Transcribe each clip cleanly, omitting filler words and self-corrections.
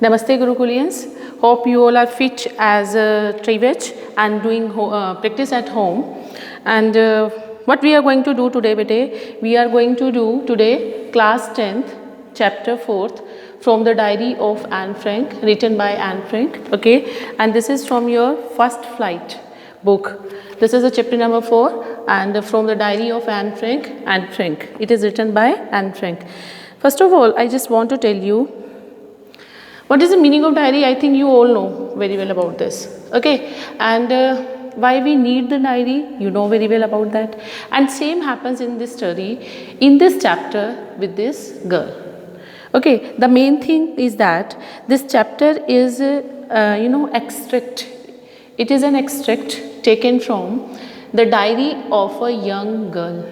Namaste Gurukulians. Hope you all are fit as Trivej and doing practice at home. And what we are going to do today, bete, we are going to do today class 10th, chapter 4th from the diary of Anne Frank, written by Anne Frank. Okay, and this is from your First Flight book. This is the chapter number 4 and from the diary of Anne Frank. Anne Frank. It is written by Anne Frank. First of all, I just want to tell you what is the meaning of diary. I think you all know very well about this. Okay, and why we need the diary, you know very well about that. And same happens in this story, in this chapter with this girl. Okay, the main thing is that this chapter is extract. It is an extract taken from the diary of a young girl.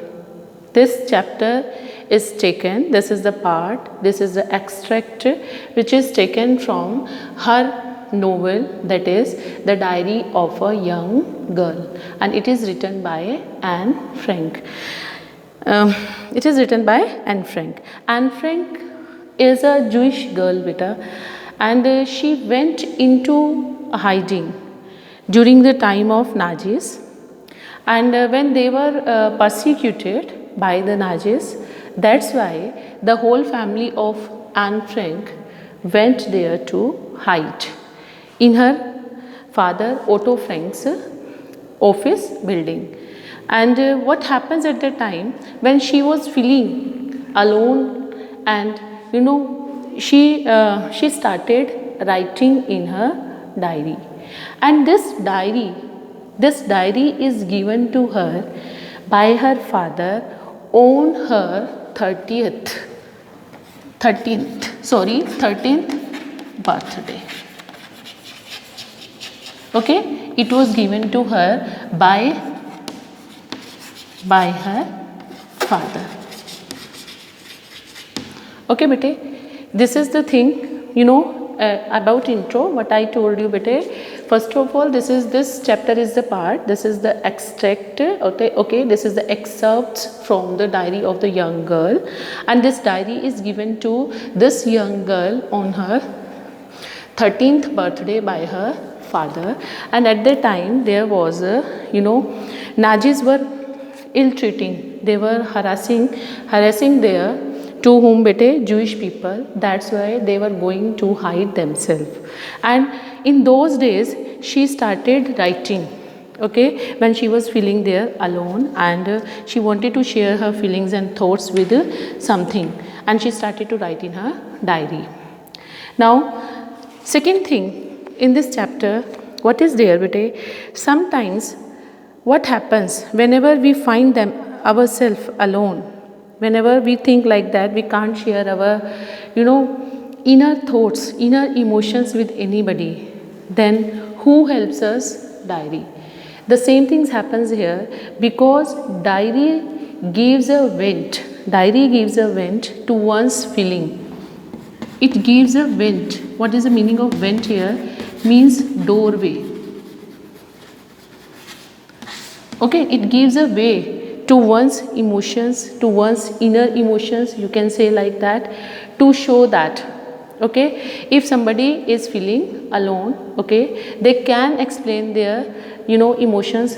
This chapter is taken, this is the part, this is the extract which is taken from her novel, that is the diary of a young girl, and it is written by Anne Frank. It is written by Anne Frank. Anne Frank is a Jewish girl, beta, and she went into hiding during the time of Nazis, and when they were persecuted by the Nazis, that's why the whole family of Anne Frank went there to hide in her father Otto Frank's office building. And what happens at the time when she was feeling alone, and she started writing in her diary, and this diary is given to her by her father on her 13th birthday. Okay, it was given to her by her father. Okay, bete, this is the thing, about intro, what I told you, bete. First of all, this chapter is the part, this is the extract, okay, this is the excerpts from the diary of the young girl, and this diary is given to this young girl on her 13th birthday by her father. And at that time there was Nazis were ill-treating, they were harassing their to whom bete Jewish people. That's why they were going to hide themselves, and in those days she started writing, okay, when she was feeling there alone, and she wanted to share her feelings and thoughts with something, and she started to write in her diary. Now, second thing in this chapter, what is there, bete, sometimes what happens whenever we find them ourselves alone, whenever we think like that we can't share our inner thoughts, inner emotions with anybody, then who helps us? Diary. The same things happens here, because diary gives a vent to one's feeling. It gives a vent. What is the meaning of vent here? Means doorway. Okay, it gives a way to one's emotions, to one's inner emotions, you can say like that, to show that, okay, if somebody is feeling alone, okay, they can explain their emotions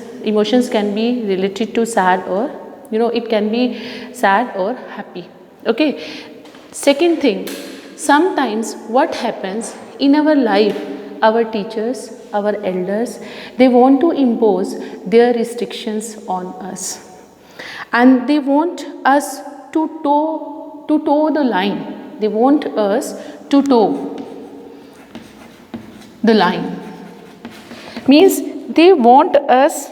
can be related to sad, or it can be sad or happy. Okay, second thing, sometimes what happens in our life, our teachers, our elders, they want to impose their restrictions on us, and they want us to toe the line. They want us to toe the line. Means they want us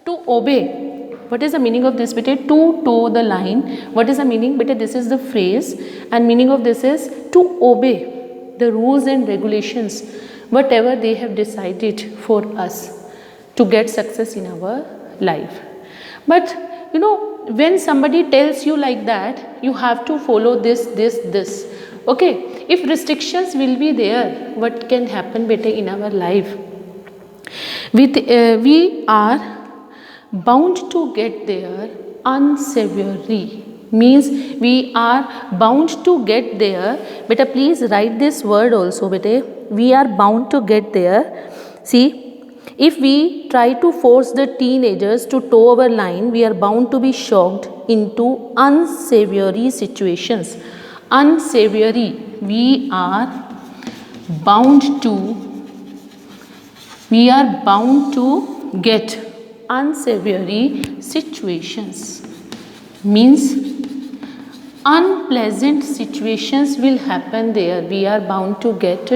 to obey. What is the meaning of this, bete? To toe the line. What is the meaning, bete? This is the phrase, and meaning of this is to obey the rules and regulations, whatever they have decided for us to get success in our life. But when somebody tells you like that, you have to follow this. Okay, if restrictions will be there, what can happen, bete, in our life? We are bound to get there unsavory. means we are bound to get there. Beta, please write this word also. Beta, we are bound to get there. See, if we try to force the teenagers to toe our line, we are bound to be shocked into unsavory situations. Unsavory, we are bound to get unsavory situations, means unpleasant situations will happen there. We are bound to get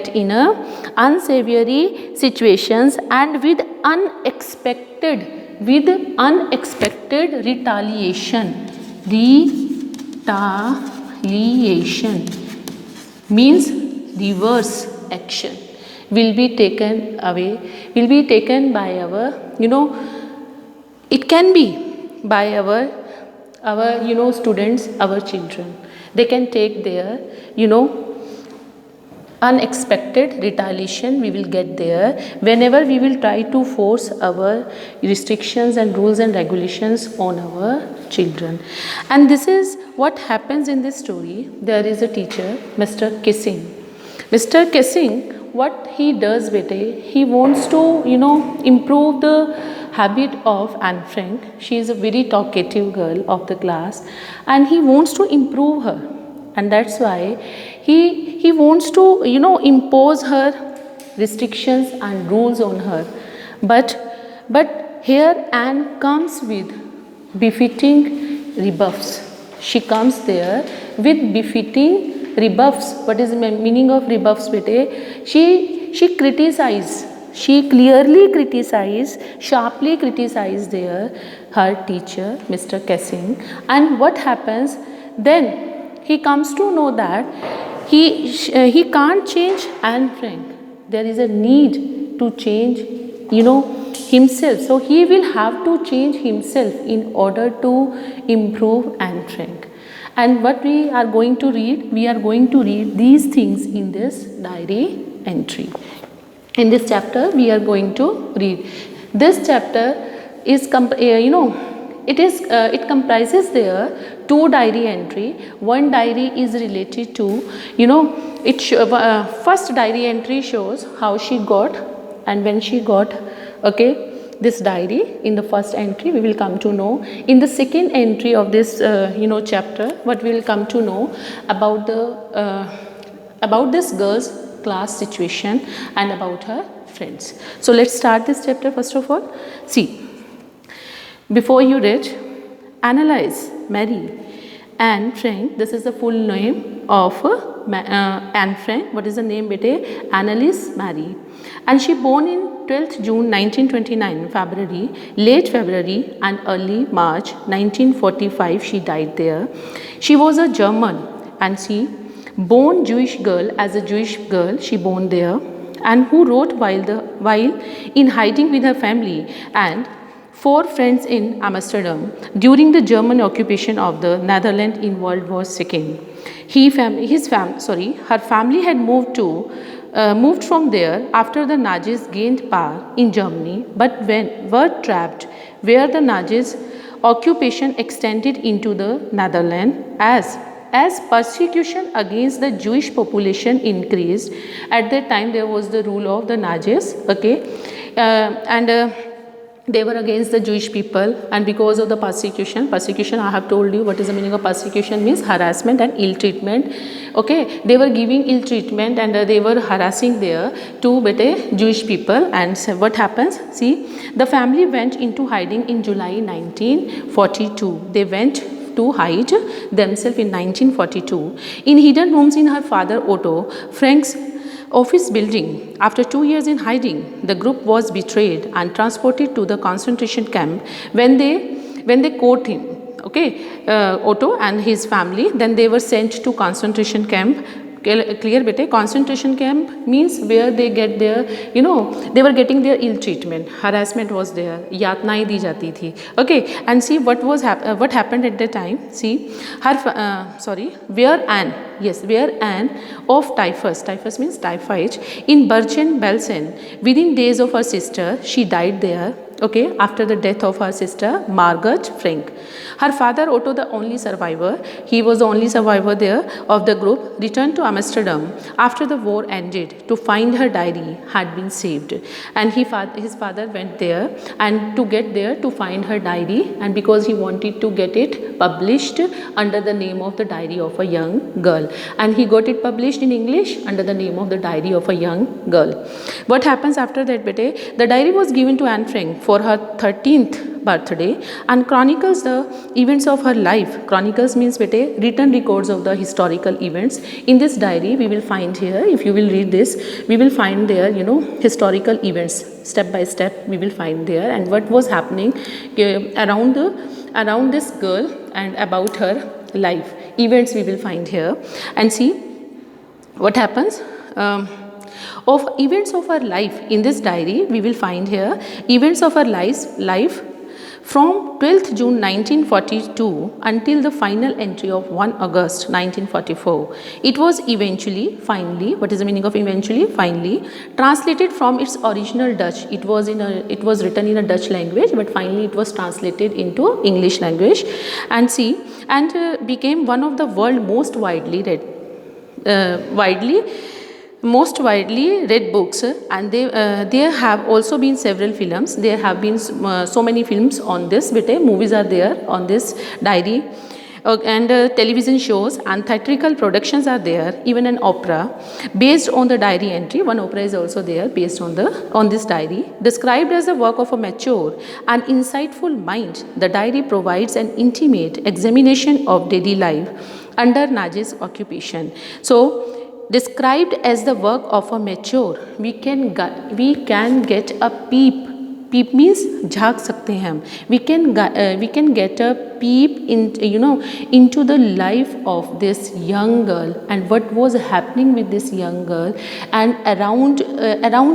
in a unsavory situations, and with unexpected retaliation means reverse action will be taken by our, it can be by our students, our children. They can take their, unexpected retaliation we will get there whenever we will try to force our restrictions and rules and regulations on our children. And this is what happens in this story. There is a teacher, Mr. Kissing. Mr. Kissing, what he does, he wants to, improve the habit of Anne Frank. She is a very talkative girl of the class, and he wants to improve her. And that's why he wants to, impose her restrictions and rules on her. But here Anne comes with befitting rebuffs. She comes there with befitting rebuffs. What is the meaning of rebuffs, bete? She criticizes. She clearly criticized, sharply criticized there her teacher, Mr. Kissing. And what happens then? He comes to know that he can't change Anne Frank. There is a need to change, himself. So he will have to change himself in order to improve Anne Frank. And what we are going to read? We are going to read these things in this diary entry. In this chapter, we are going to read. This chapter is, it comprises there two diary entry. One diary is related to, first diary entry shows how she got and when she got, this diary. In the first entry, we will come to know. In the second entry of this, chapter, what we will come to know about this girl's class situation and about her friends. So let's start this chapter first of all. See, before you read, analyze Mary Anne Frank. This is the full name of Anne Frank. What is the name, bete? Annalise Mary. And she born in 12th June 1929, late February and early March 1945 she died there. She was a German, and she born Jewish girl, as a Jewish girl she born there, and who wrote while in hiding with her family and 4 friends in Amsterdam during the German occupation of the Netherlands in World War II. Her family had moved from there after the Nazis gained power in Germany, but were trapped where the Nazis occupation extended into the Netherlands as persecution against the Jewish population increased. At that time there was the rule of the Nazis, and they were against the Jewish people, and because of the persecution, I have told you what is the meaning of persecution, means harassment and ill treatment. They were giving ill treatment and they were harassing there to Jewish people. And so what happens? See, the family went into hiding in July 1942. They went to hide themselves in 1942 in hidden rooms in her father Otto Frank's office building. After 2 years in hiding, the group was betrayed and transported to the concentration camp. When they caught him, Otto and his family, then they were sent to concentration camp. Clear, bete? Concentration camp means where they get their, they were getting their ill treatment. Harassment was there. Yatnaएं दी जाती थी. And see what happened at that time. See, where Anne of typhus means typhoid in Bergen-Belsen. Within days of her sister, she died there. okay, after the death of her sister Margaret Frank. Her father Otto, the only survivor, he was the only survivor there of the group, returned to Amsterdam after the war ended to find her diary had been saved. And his father went there and to get there to find her diary, and because he wanted to get it published under the name of the diary of a young girl, and he got it published in English under the name of the diary of a young girl. What happens after that, bete? The diary was given to Anne Frank for her 13th birthday and chronicles the events of her life. Chronicles means, bete, written records of the historical events. In this diary we will find here, if you will read this, we will find there, historical events step by step we will find there, and what was happening around this girl and about her life events we will find here. And see what happens. Of events of her life in this diary we will find here events of her life from 12th June 1942 until the final entry of 1 August 1944. It was eventually, finally, what is the meaning of eventually? Finally, translated from its original Dutch. It was written in a Dutch language, but finally it was translated into English language. And see, and became one of the world's most widely read books, and there have also been several films. There have been so many films on this, movies are there on this diary, and television shows and theatrical productions are there, even an opera based on the diary entry. One opera is also there based on this diary. Described as a work of a mature and insightful mind, the diary provides an intimate examination of daily life under Naji's occupation. So described as the work of a mature, we can get a peep means झाँक सकते हैं हम, we can get a peep into the life of this young girl and what was happening with this young girl and around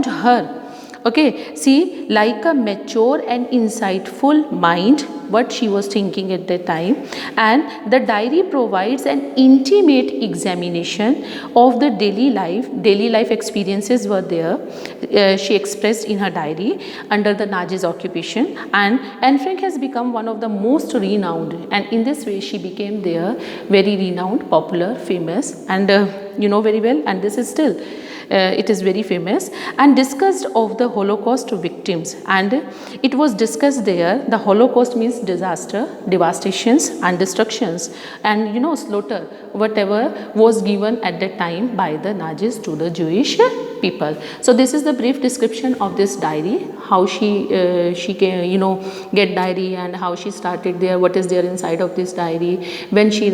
her. Okay, see, like a mature and insightful mind, what she was thinking at that time, and the diary provides an intimate examination of the daily life experiences were there. She expressed in her diary under the Nazi's occupation, and Anne Frank has become one of the most renowned, and in this way she became there very renowned, popular, famous, and very well, and this is still it is very famous, and discussed of the Holocaust victims. And it was discussed there, the Holocaust means disaster, devastations and destructions, and slaughter, whatever was given at that time by the Nazis to the Jewish people. So this is the brief description of this diary, how she can get diary and how she started there, what is there inside of this diary, when she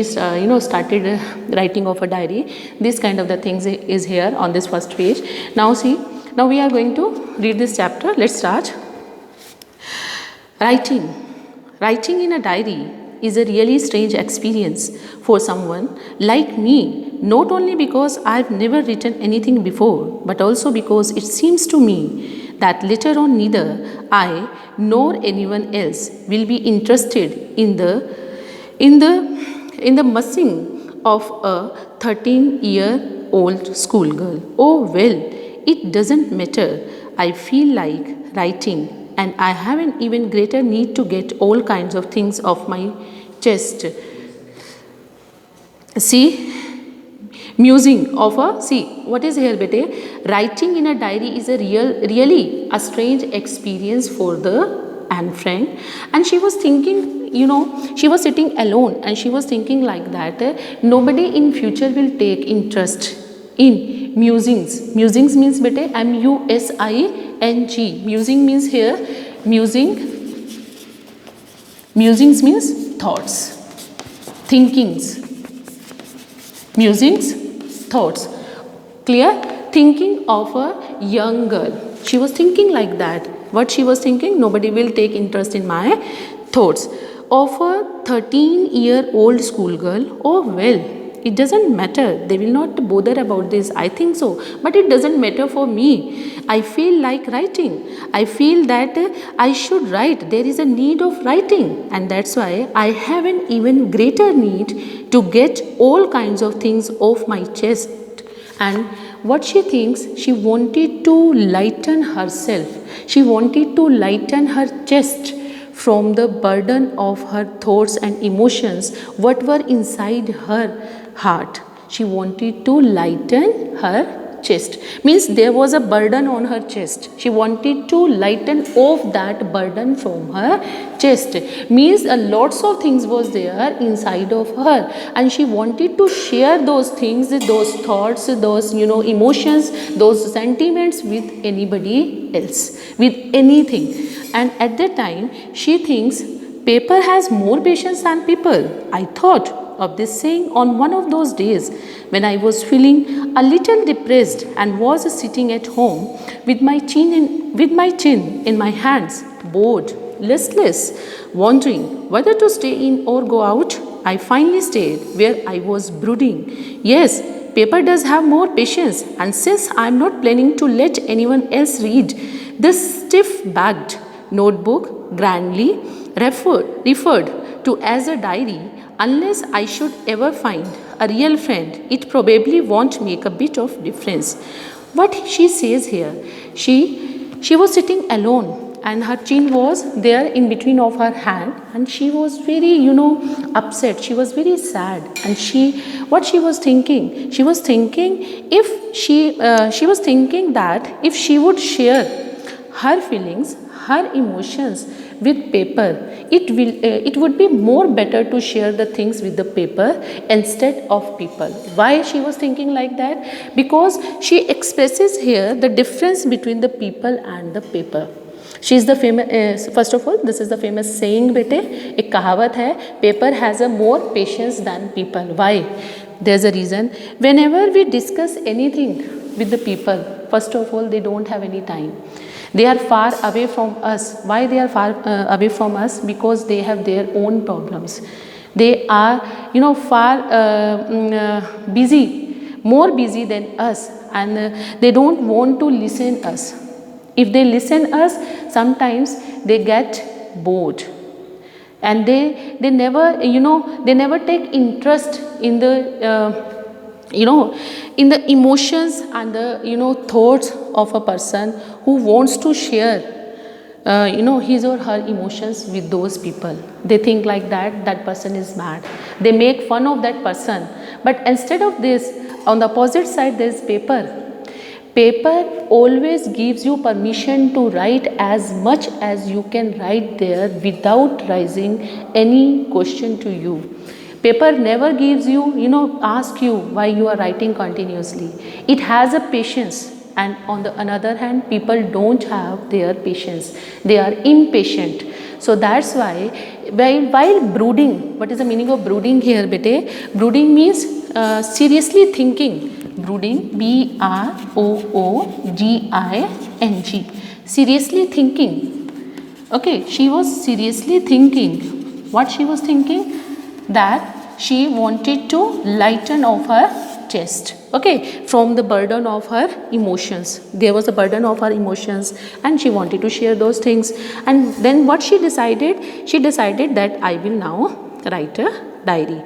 started writing of a diary. This kind of the things is here on this first page. Now see, now we are going to read this chapter. Let's start. Writing in a diary is a really strange experience for someone like me, not only because I've never written anything before, but also because it seems to me that later on neither I nor anyone else will be interested in the mussing of a 13-year-old schoolgirl. Oh well, it doesn't matter. I feel like writing, and I have an even greater need to get all kinds of things off my chest. See, musing of a, see, what is here, bete? Writing in a diary is a really a strange experience for the Anne Frank, and she was thinking, she was sitting alone and she was thinking like that, nobody in future will take interest in musings. Musings means, bete, M-U-S-I-N-G. Musing means here, musings means thoughts, thinkings. Musings, thoughts. Clear? Thinking of a young girl. She was thinking like that. What she was thinking? Nobody will take interest in my thoughts. Of a 13-year-old schoolgirl. Oh well, it doesn't matter. They will not bother about this. I think so. But it doesn't matter for me. I feel like writing. I feel that I should write. There is a need of writing. And that's why I have an even greater need to get all kinds of things off my chest. And what she thinks, she wanted to lighten herself. She wanted to lighten her chest from the burden of her thoughts and emotions what were inside her heart. She wanted to lighten her chest, means there was a burden on her chest. She wanted to lighten off that burden from her chest, means lots of things was there inside of her, and she wanted to share those things, those thoughts, those emotions, those sentiments with anybody else, with anything. And at that time she thinks paper has more patience than people. I thought of this saying on one of those days when I was feeling a little depressed and was sitting at home with my chin in my hands, bored, listless, wondering whether to stay in or go out. I finally stayed where I was brooding. Yes, paper does have more patience, and since I am not planning to let anyone else read this stiff-backed notebook grandly referred to as a diary, unless I should ever find a real friend, it probably won't make a bit of difference. What she says here, she was sitting alone and her chin was there in between of her hand, and she was very upset. She was very sad, and what she was thinking, she was thinking if she was thinking that if she would share her feelings, her emotions with paper, it would be more better to share the things with the paper instead of people. Why she was thinking like that? Because she expresses here the difference between the people and the paper. She is the famous, first of all, this is the famous saying बेटे, एक कहावत है, paper has a more patience than people. Why? There's a reason. Whenever we discuss anything with the people, first of all, they don't have any time. They are far away from us. Why they are far away from us? Because they have their own problems. They are far busy, more busy than us, and they don't want to listen us. If they listen us, sometimes they get bored, and they never they never take interest in the in the emotions and the thoughts of a person who wants to share his or her emotions with those people. They think like that person is mad. They make fun of that person. But instead of this, on the opposite side, there is paper. Paper always gives you permission to write as much as you can write there without raising any question to you. Paper never gives you, ask you why you are writing continuously. It has a patience, and on the another hand, people don't have their patience. They are impatient. So that's why while brooding, what is the meaning of brooding here, bete? Brooding means seriously thinking. Brooding, B-R-O-O-D-I-N-G. Seriously thinking. Okay, she was seriously thinking. What she was thinking? That she wanted to lighten off her chest, okay, from the burden of her emotions. There was a burden of her emotions, and she wanted to share those things. And then what she decided? She decided that I will now write a diary,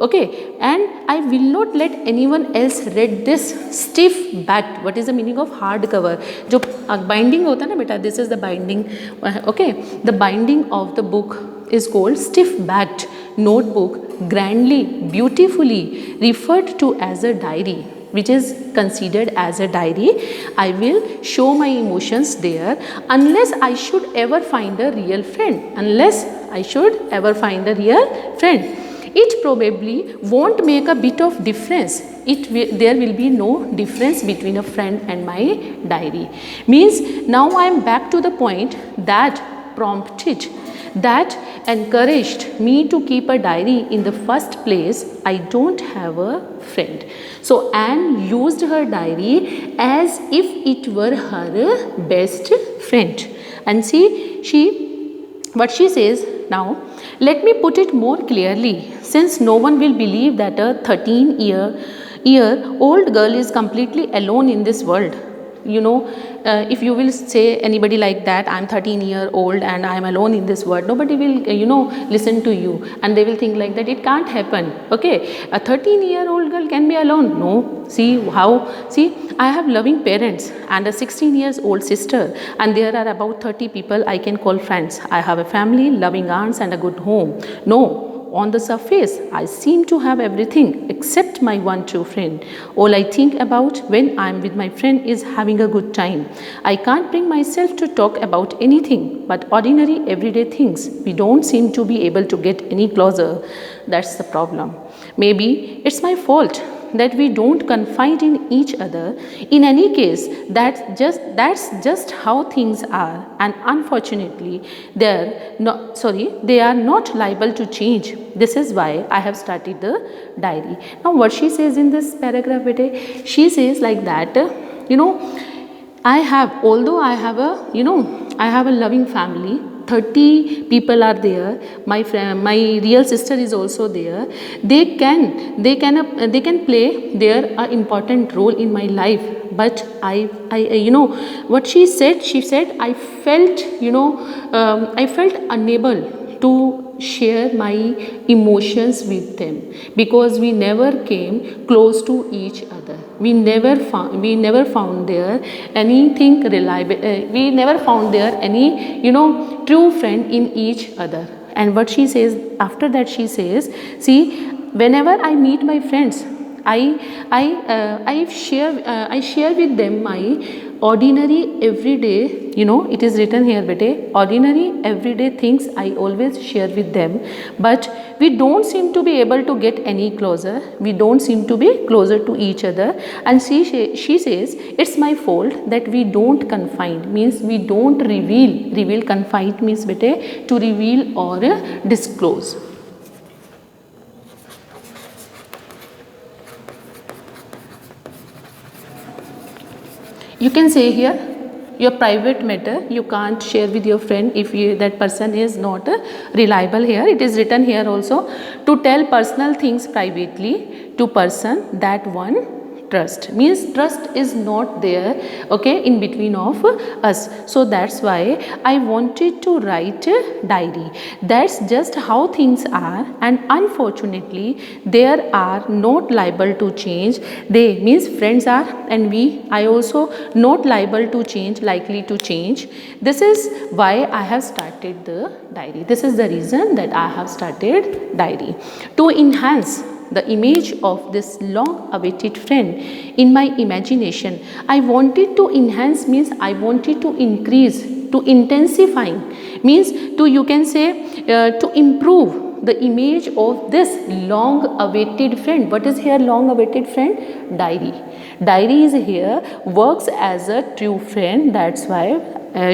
okay, and I will not let anyone else read this stiff backed. What is the meaning of hard cover? जो binding होता है ना बेटा, this is the binding, okay, the binding of the book is called stiff backed notebook, grandly, beautifully referred to as a diary, which is considered as a diary. I will show my emotions there unless I should ever find a real friend. Unless I should ever find a real friend. It probably won't make a bit of difference. There will be no difference between a friend and my diary. Means now I am back to the point that prompted, that encouraged me to keep a diary in the first place. I don't have a friend. So Anne used her diary as if it were her best friend. And see, what she says now, let me put it more clearly, since no one will believe that a 13-year-old girl is completely alone in this world. you know, if you will say anybody like that, I'm 13-year-old and I'm alone in this world, nobody will, you know, listen to you, and they will think like that it can't happen. Okay, a 13-year-old girl can be alone? No. See how, see, I have loving parents and a 16 years old sister, and there are about 30 people I can call friends. I have a family, loving aunts and a good home. No, on the surface, I seem to have everything except my one true friend. All I think about when I am with my friend is having a good time. I can't bring myself to talk about anything but ordinary everyday things. We don't seem to be able to get any closer. That's the problem. Maybe it's my fault that we don't confide in each other. In any case, that's just how things are, and unfortunately they are not liable to change. This is why I have started the diary. Now what she says in this paragraph, bete, she says like that, you know, I have, although I have a, you know, I have a loving family, 30 people are there, my friend, my real sister is also there. They can play their important role in my life. But I you know what she said, I felt, you know, I felt unable to share my emotions with them, because we never came close to each other. We never found there anything reliable, we never found there any, you know, true friend in each other. And what she says after that, she says, see, whenever I meet my friends, I share with them my ordinary everyday, you know, it is written here, bete, ordinary everyday things I always share with them, but we don't seem to be able to get any closer. We don't seem to be closer to each other. And she says it's my fault that we don't confide, means we don't reveal. Confide means, bete, to reveal or disclose. You can say here, your private matter you can't share with your friend if that person is not reliable. Here it is written here also, to tell personal things privately to person that one trust, means trust is not there, okay, in between of us. So that's why I wanted to write a diary. That's just how things are, and unfortunately there are not liable to change. They, means friends are, and we, I also not liable to change, likely to change. This is why I have started the diary. This is the reason that I have started diary, to enhance the image of this long awaited friend in my imagination. I wanted to enhance, means I wanted to increase, to intensify, means to, you can say, to improve the image of this long awaited friend. What is here long awaited friend? Diary. Diary is here, works as a true friend. That's why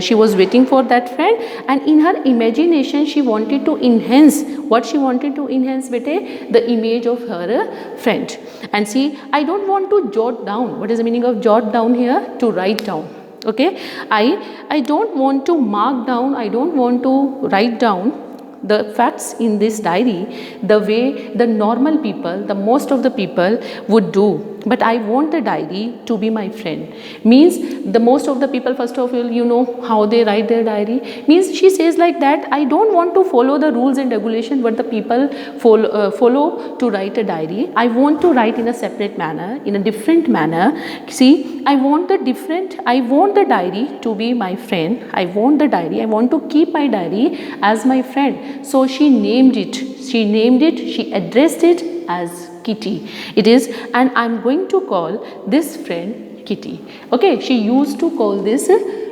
she was waiting for that friend, and in her imagination she wanted to enhance. What she wanted to enhance, bete? The image of her friend. And see, I don't want to jot down. What is the meaning of jot down here? To write down. Okay, I don't want to mark down, I don't want to write down the facts in this diary the way the normal people, the most of the people would do. But I want the diary to be my friend. Means the most of the people, first of all, you know how they write their diary. Means she says like that, I don't want to follow the rules and regulations what the people follow to write a diary. I want to write in a separate manner, in a different manner. See, I want the diary to be my friend. I want to keep my diary as my friend. So she named it, she addressed it as Kitty. It is, and I'm going to call this friend Kitty. Okay, she used to call this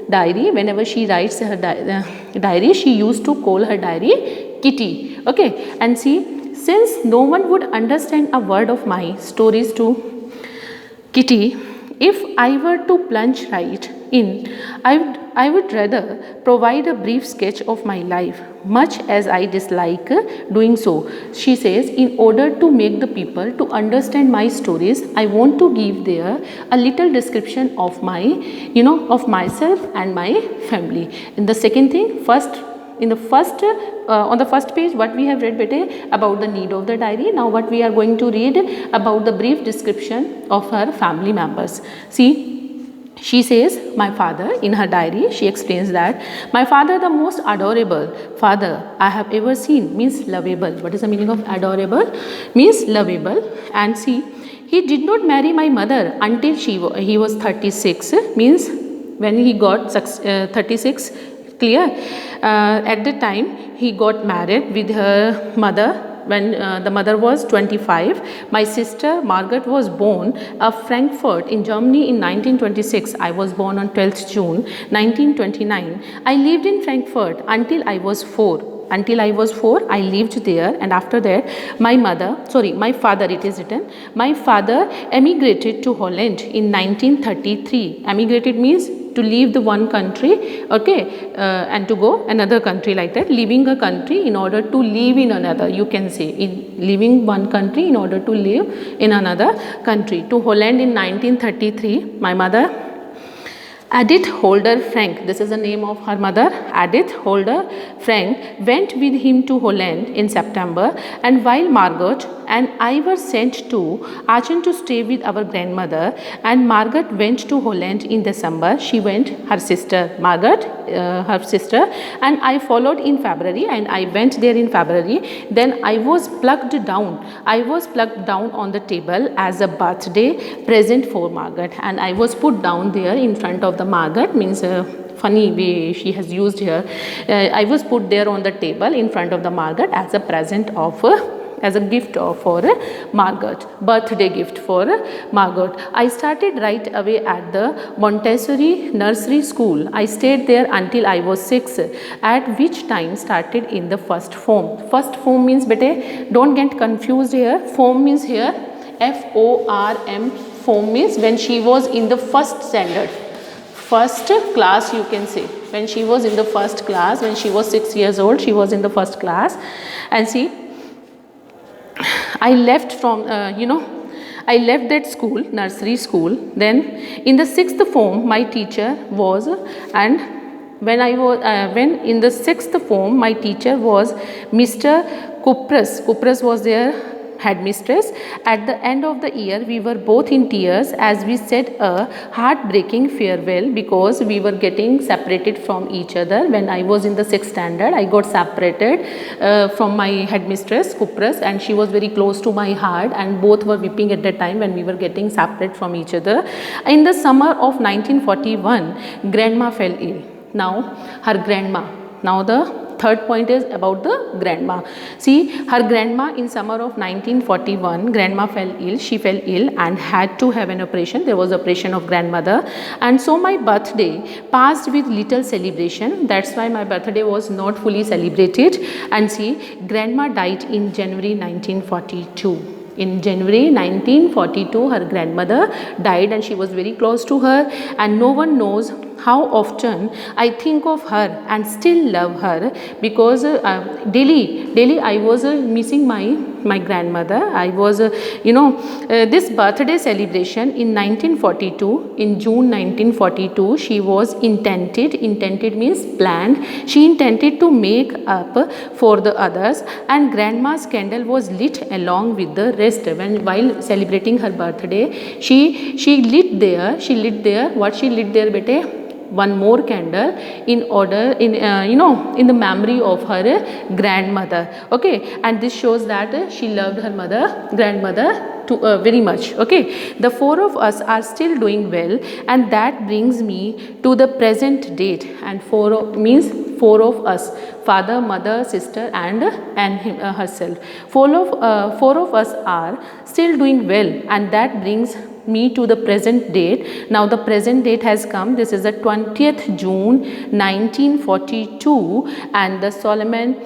diary, whenever she writes her diary, she used to call her diary Kitty. Okay, and see, since no one would understand a word of my stories to Kitty, if I were to plunge right in, I would rather provide a brief sketch of my life, much as I dislike doing so. She says, in order to make the people to understand my stories, I want to give there a little description of my, of myself and my family. And the second thing, on the first page, what we have read, bete, about the need of the diary. Now what we are going to read about the brief description of her family members. See, She says, my father, in her diary, she explains that my father, the most adorable father I have ever seen, means lovable. What is the meaning of adorable? Means lovable. And see, he did not marry my mother until he was 36, means when he got 36, clear. At the time he got married with her mother when the mother was 25. My sister Margaret was born at Frankfurt in Germany in 1926. I was born on 12th June 1929. I lived in Frankfurt until I was 4. Until I was 4, I lived there, and after that, my father, it is written, my father emigrated to Holland in 1933. Emigrated means to leave the one country, okay, and to go another country, like that, leaving a country in order to live in another, you can say, in leaving one country in order to live in another country. To Holland in 1933, my mother, Edith Holder Frank, this is the name of her mother, Edith Holder Frank, went with him to Holland in September, and while Margaret and I were sent to Aachen to stay with our grandmother, and Margaret went to Holland in December. She went, her sister, Margaret, her sister, and I followed in February, and I went there in February. Then I was plucked down. I was plucked down on the table as a birthday present for Margaret, and I was put down there in front of the Margaret, means funny way she has used here. I was put there on the table in front of the Margaret as a present of as a gift for Margaret, birthday gift for Margaret. I started right away at the Montessori nursery school. I stayed there until I was 6, at which time started in the first form. First form means, bete, don't get confused here. Form means here FORM. Form means when she was in the first standard, first class, you can say. When she was in the first class, when she was 6 years old, she was in the first class. And see, I left from, I left that school, nursery school. Then in the 6th form, my teacher was, and when I was, when in the 6th form, my teacher was Mr. Kupras. Kupras was their headmistress. At the end of the year, we were both in tears as we said a heartbreaking farewell, because we were getting separated from each other. When I was in the 6th standard, I got separated from my headmistress Kupras, and she was very close to my heart, and both were weeping at that time when we were getting separate from each other. In the summer of 1941, grandma fell ill. Now her grandma, now the third point is about the grandma. See, her grandma in summer of 1941, grandma fell ill. She fell ill and had to have an operation. There was operation of grandmother, and so my birthday passed with little celebration. That's why my birthday was not fully celebrated. And see, grandma died in January 1942. In January 1942, her grandmother died, and she was very close to her, and no one knows how often I think of her and still love her, because daily I was missing my grandmother. I was this birthday celebration in 1942, in June 1942, she was intended means planned. She intended to make up for the others, and grandma's candle was lit along with the rest. While celebrating her birthday, she lit there what she lit there, bete, one more candle in order, in the memory of her grandmother. Okay, and this shows that she loved her grandmother very much. Okay, the four of us are still doing well, and that brings me to the present date. And means four of us: father, mother, sister, and herself. Four of us are still doing well, and that brings me to the present date. Now the present date has come. This is the 20th June 1942, and the solemn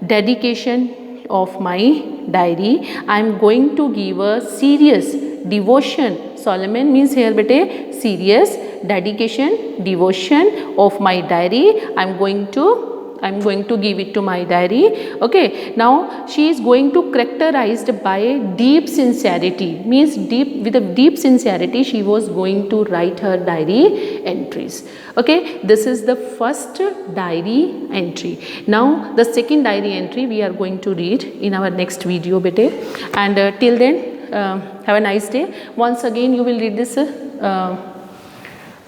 dedication of my diary. I am going to give a serious devotion. Solemn means here, bete, serious, dedication, devotion of my diary. I am going to give it to my diary. Okay, now she is going to characterized by deep sincerity, means with a deep sincerity she was going to write her diary entries. Okay, this is the first diary entry. Now the second diary entry we are going to read in our next video, bete. And till then, have a nice day. Once again you will read this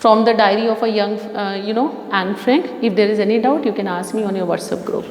from the diary of a young, Anne Frank. If there is any doubt, you can ask me on your WhatsApp group.